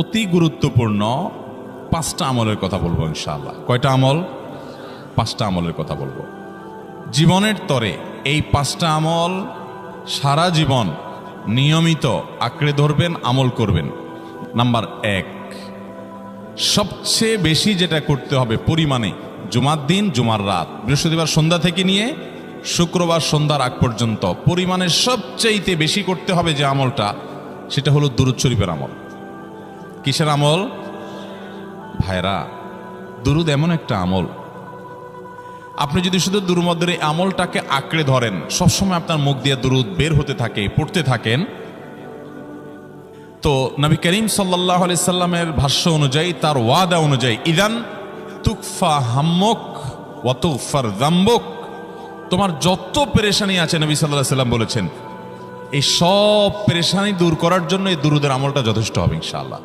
অতি গুরুত্বপূর্ণ 5টা আমলের কথা বলবো ইনশাআল্লাহ। কয়টা আমল? 5টা আমলের কথা বলবো। জীবনের তরে এই 5টা আমল সারা জীবন নিয়মিত আঁকড়ে ধরবেন, আমল করবেন। নাম্বার 1, সবচেয়ে বেশি যেটা করতে হবে পরিমাণে, জুমার দিন, জুমার রাত, বৃহস্পতিবার সন্ধ্যা থেকে নিয়ে শুক্রবার সন্ধ্যার আগ পর্যন্ত পরিমাণে সবচেয়ে বেশি করতে হবে যে আমলটা, সেটা হলো দুরূদ শরীফের আমল। কিসের আমল? ভাইরা, দুরূদ এমন একটা আমল, আপনি যদি শুধু দুরূদের এই আমলটাকে আঁকড়ে ধরেন, সবসময় আপনার মুখ দিয়ে দুরূদ বের হতে থাকে, পড়তে থাকেন, তো নবী করিম সাল্লাল্লাহু আলাইহি সাল্লামের ভাষ্য অনুযায়ী, তার ওয়াদা অনুযায়ী, ইদান তুকফা হাম্মুক ওয়া তুগফার যামবুক, তোমার যত পেরেশানি আছে, নবী সাল্লাল্লাহু আলাইহি সাল্লাম বলেছেন, এই সব পেরেশানি দূর করার জন্য এই দুরূদের আমলটা যথেষ্ট হবে ইনশাআল্লাহ।